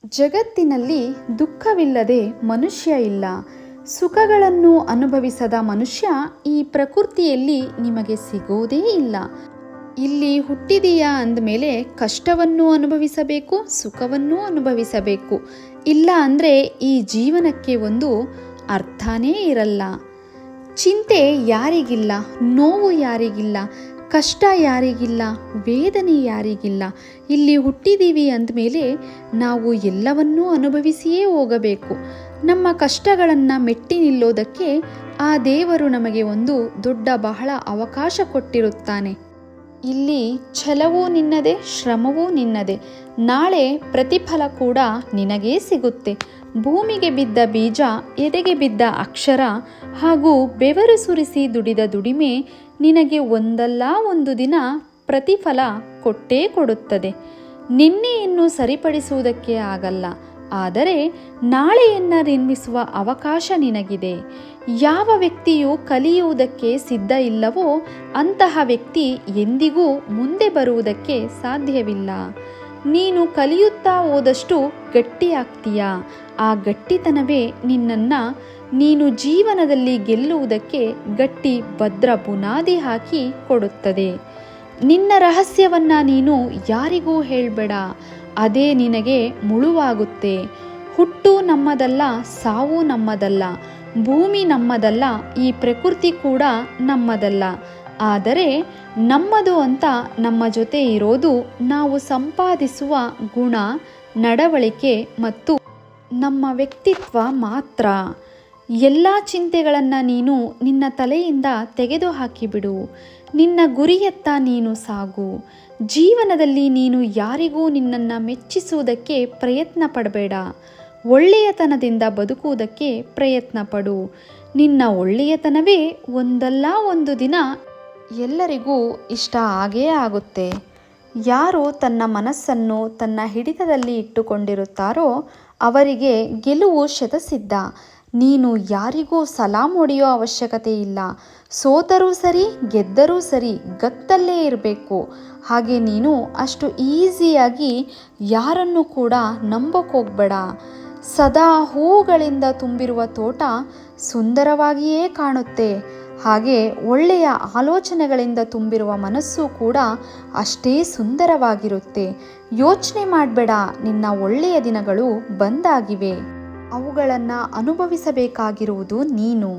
ಜಗತ್ತಿನಲ್ಲಿ ದುಃಖವಿಲ್ಲದೆ ಮನುಷ್ಯ ಇಲ್ಲ. ಸುಖಗಳನ್ನು ಅನುಭವಿಸದ ಮನುಷ್ಯ ಈ ಪ್ರಕೃತಿಯಲ್ಲಿ ನಿಮಗೆ ಸಿಗೋದೇ ಇಲ್ಲ. ಇಲ್ಲಿ ಹುಟ್ಟಿದೆಯಾ ಅಂದಮೇಲೆ ಕಷ್ಟವನ್ನು ಅನುಭವಿಸಬೇಕು, ಸುಖವನ್ನು ಅನುಭವಿಸಬೇಕು. ಇಲ್ಲ ಅಂದರೆ ಈ ಜೀವನಕ್ಕೆ ಒಂದು ಅರ್ಥನೇ ಇರಲ್ಲ. ಚಿಂತೆ ಯಾರಿಗಿಲ್ಲ, ನೋವು ಯಾರಿಗಿಲ್ಲ, ಕಷ್ಟ ಯಾರಿಗಿಲ್ಲ, ವೇದನೆ ಯಾರಿಗಿಲ್ಲ. ಇಲ್ಲಿ ಹುಟ್ಟಿದ್ದೀವಿ ಅಂದಮೇಲೆ ನಾವು ಎಲ್ಲವನ್ನೂ ಅನುಭವಿಸಿಯೇ ಹೋಗಬೇಕು. ನಮ್ಮ ಕಷ್ಟಗಳನ್ನು ಮೆಟ್ಟಿ ನಿಲ್ಲೋದಕ್ಕೆ ಆ ದೇವರು ನಮಗೆ ಒಂದು ದೊಡ್ಡ ಬಹಳ ಅವಕಾಶ ಕೊಟ್ಟಿರುತ್ತಾನೆ. ಇಲ್ಲಿ ಛಲವೂ ನಿನ್ನದೇ, ಶ್ರಮವೂ ನಿನ್ನದೇ. ನಾಳೆ ಪ್ರತಿಫಲ ಕೂಡ ನಿನಗೇ ಸಿಗುತ್ತೆ. ಭೂಮಿಗೆ ಬಿದ್ದ ಬೀಜ, ಎದೆಗೆ ಬಿದ್ದ ಅಕ್ಷರ ಹಾಗೂ ಬೆವರು ಸುರಿಸಿ ದುಡಿದ ದುಡಿಮೆ ನಿನಗೆ ಒಂದಲ್ಲ ಒಂದು ದಿನ ಪ್ರತಿಫಲ ಕೊಟ್ಟೇ ಕೊಡುತ್ತದೆ. ನಿನ್ನೆಯನ್ನು ಸರಿಪಡಿಸುವುದಕ್ಕೆ ಆಗಲ್ಲ, ಆದರೆ ನಾಳೆಯನ್ನು ನಿರ್ಮಿಸುವ ಅವಕಾಶ ನಿನಗಿದೆ. ಯಾವ ವ್ಯಕ್ತಿಯು ಕಲಿಯುವುದಕ್ಕೆ ಸಿದ್ಧ ಇಲ್ಲವೋ ಅಂತಹ ವ್ಯಕ್ತಿ ಎಂದಿಗೂ ಮುಂದೆ ಬರುವುದಕ್ಕೆ ಸಾಧ್ಯವಿಲ್ಲ. ನೀನು ಕಲಿಯುತ್ತಾ ಹೋದಷ್ಟು ಗಟ್ಟಿಯಾಗ್ತೀಯ. ಆ ಗಟ್ಟಿತನವೇ ನೀನು ಜೀವನದಲ್ಲಿ ಗೆಲ್ಲುವುದಕ್ಕೆ ಗಟ್ಟಿ ಭದ್ರ ಬುನಾದಿ ಹಾಕಿ ಕೊಡುತ್ತದೆ. ನಿನ್ನ ರಹಸ್ಯವನ್ನು ನೀನು ಯಾರಿಗೂ ಹೇಳಬೇಡ, ಅದೇ ನಿನಗೆ ಮುಳುವಾಗುತ್ತೆ. ಹುಟ್ಟು ನಮ್ಮದಲ್ಲ, ಸಾವು ನಮ್ಮದಲ್ಲ, ಭೂಮಿ ನಮ್ಮದಲ್ಲ, ಈ ಪ್ರಕೃತಿ ಕೂಡ ನಮ್ಮದಲ್ಲ. ಆದರೆ ನಮ್ಮದು ಅಂತ ನಮ್ಮ ಜೊತೆ ಇರೋದು ನಾವು ಸಂಪಾದಿಸುವ ಗುಣ, ನಡವಳಿಕೆ ಮತ್ತು ನಮ್ಮ ವ್ಯಕ್ತಿತ್ವ ಮಾತ್ರ. ಎಲ್ಲ ಚಿಂತೆಗಳನ್ನು ನೀನು ನಿನ್ನ ತಲೆಯಿಂದ ತೆಗೆದು ಹಾಕಿಬಿಡು. ನಿನ್ನ ಗುರಿಯತ್ತ ನೀನು ಸಾಗು. ಜೀವನದಲ್ಲಿ ನೀನು ಯಾರಿಗೂ ನಿನ್ನನ್ನು ಮೆಚ್ಚಿಸುವುದಕ್ಕೆ ಪ್ರಯತ್ನ ಪಡಬೇಡ. ಒಳ್ಳೆಯತನದಿಂದ ಬದುಕುವುದಕ್ಕೆ ಪ್ರಯತ್ನ ಪಡು. ನಿನ್ನ ಒಳ್ಳೆಯತನವೇ ಒಂದಲ್ಲ ಒಂದು ದಿನ ಎಲ್ಲರಿಗೂ ಇಷ್ಟ ಆಗೇ ಆಗುತ್ತೆ. ಯಾರು ತನ್ನ ಮನಸ್ಸನ್ನು ತನ್ನ ಹಿಡಿತದಲ್ಲಿ ಇಟ್ಟುಕೊಂಡಿರುತ್ತಾರೋ ಅವರಿಗೆ ಗೆಲುವು ಶತಸಿದ್ಧ. ನೀನು ಯಾರಿಗೂ ಸಲಾಂ ಹೊಡೆಯೋ ಅವಶ್ಯಕತೆ ಇಲ್ಲ. ಸೋತರೂ ಸರಿ, ಗೆದ್ದರೂ ಸರಿ, ಗತ್ತಲ್ಲೇ ಇರಬೇಕು. ಹಾಗೆ ನೀನು ಅಷ್ಟು ಈಸಿಯಾಗಿ ಯಾರನ್ನು ಕೂಡ ನಂಬೋಕ್ಕೋಗ್ಬೇಡ. ಸದಾ ಹೂಗಳಿಂದ ತುಂಬಿರುವ ತೋಟ ಸುಂದರವಾಗಿಯೇ ಕಾಣುತ್ತೆ. ಹಾಗೆ ಒಳ್ಳೆಯ ಆಲೋಚನೆಗಳಿಂದ ತುಂಬಿರುವ ಮನಸ್ಸು ಕೂಡ ಅಷ್ಟೇ ಸುಂದರವಾಗಿರುತ್ತೆ. ಯೋಚನೆ ಮಾಡಬೇಡ, ನಿನ್ನ ಒಳ್ಳೆಯ ದಿನಗಳು ಬಂದಾಗಿವೆ. ಅವುಗಳನ್ನು ಅನುಭವಿಸಬೇಕಾಗಿರುವುದು ನೀನು.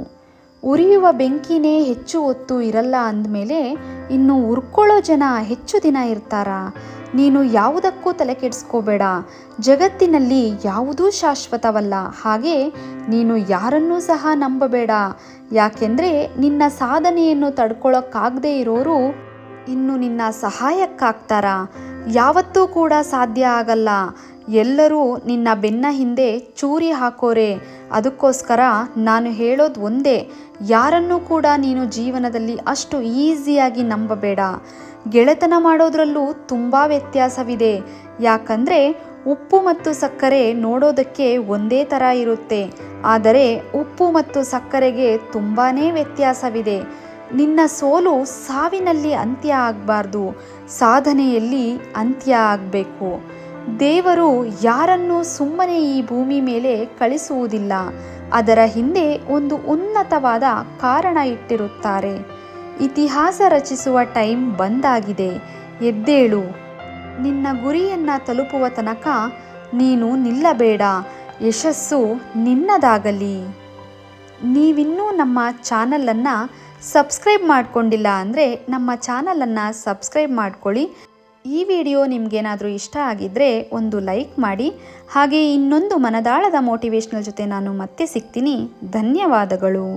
ಉರಿಯುವ ಬೆಂಕಿನೇ ಹೆಚ್ಚು ಹೊತ್ತು ಇರಲ್ಲ ಅಂದಮೇಲೆ ಇನ್ನು ಉರ್ಕೊಳ್ಳೋ ಜನ ಹೆಚ್ಚು ದಿನ ಇರ್ತಾರಾ? ನೀನು ಯಾವುದಕ್ಕೂ ತಲೆ ಕೆಡಿಸ್ಕೋಬೇಡ. ಜಗತ್ತಿನಲ್ಲಿ ಯಾವುದೂ ಶಾಶ್ವತವಲ್ಲ. ಹಾಗೆ ನೀನು ಯಾರನ್ನೂ ಸಹ ನಂಬಬೇಡ. ಯಾಕೆಂದರೆ ನಿನ್ನ ಸಾಧನೆಯನ್ನು ತಡ್ಕೊಳ್ಳೋಕ್ಕಾಗದೇ ಇರೋರು ಇನ್ನು ನಿನ್ನ ಸಹಾಯಕ್ಕಾಗ್ತಾರ? ಯಾವತ್ತೂ ಕೂಡ ಸಾಧ್ಯ ಆಗಲ್ಲ. ಎಲ್ಲರೂ ನಿನ್ನ ಬೆನ್ನ ಹಿಂದೆ ಚೂರಿ ಹಾಕೋರೆ. ಅದಕ್ಕೋಸ್ಕರ ನಾನು ಹೇಳೋದು ಒಂದೇ, ಯಾರನ್ನೂ ಕೂಡ ನೀನು ಜೀವನದಲ್ಲಿ ಅಷ್ಟು ಈಸಿಯಾಗಿ ನಂಬಬೇಡ. ಗೆಳೆತನ ಮಾಡೋದ್ರಲ್ಲೂ ತುಂಬ ವ್ಯತ್ಯಾಸವಿದೆ. ಯಾಕಂದರೆ ಉಪ್ಪು ಮತ್ತು ಸಕ್ಕರೆ ನೋಡೋದಕ್ಕೆ ಒಂದೇ ಥರ ಇರುತ್ತೆ, ಆದರೆ ಉಪ್ಪು ಮತ್ತು ಸಕ್ಕರೆಗೆ ತುಂಬಾ ವ್ಯತ್ಯಾಸವಿದೆ. ನಿನ್ನ ಸೋಲು ಸಾವಿನಲ್ಲಿ ಅಂತ್ಯ ಆಗಬಾರ್ದು, ಸಾಧನೆಯಲ್ಲಿ ಅಂತ್ಯ ಆಗಬೇಕು. ದೇವರು ಯಾರನ್ನೂ ಸುಮ್ಮನೆ ಈ ಭೂಮಿ ಮೇಲೆ ಕಳಿಸುವುದಿಲ್ಲ. ಅದರ ಹಿಂದೆ ಒಂದು ಉನ್ನತವಾದ ಕಾರಣ ಇಟ್ಟಿರುತ್ತಾರೆ. ಇತಿಹಾಸ ರಚಿಸುವ ಟೈಮ್ ಬಂದಾಗಿದೆ. ಎದ್ದೇಳು. ನಿನ್ನ ಗುರಿಯನ್ನು ತಲುಪುವ ತನಕ ನೀನು ನಿಲ್ಲಬೇಡ. ಯಶಸ್ಸು ನಿನ್ನದಾಗಲಿ. ನೀವಿನ್ನೂ ನಮ್ಮ ಚಾನಲನ್ನು ಸಬ್ಸ್ಕ್ರೈಬ್ ಮಾಡಿಕೊಂಡಿಲ್ಲ ಅಂದರೆ ನಮ್ಮ ಚಾನಲನ್ನು ಸಬ್ಸ್ಕ್ರೈಬ್ ಮಾಡ್ಕೊಳ್ಳಿ. ಈ ವಿಡಿಯೋ ನಿಮಗೇನಾದರೂ ಇಷ್ಟ ಆಗಿದ್ದರೆ ಒಂದು ಲೈಕ್ ಮಾಡಿ. ಹಾಗೆ ಇನ್ನೊಂದು ಮನದಾಳದ ಮೋಟಿವೇಶ್ನಲ್ ಜೊತೆ ನಾನು ಮತ್ತೆ ಸಿಗ್ತೀನಿ. ಧನ್ಯವಾದಗಳು.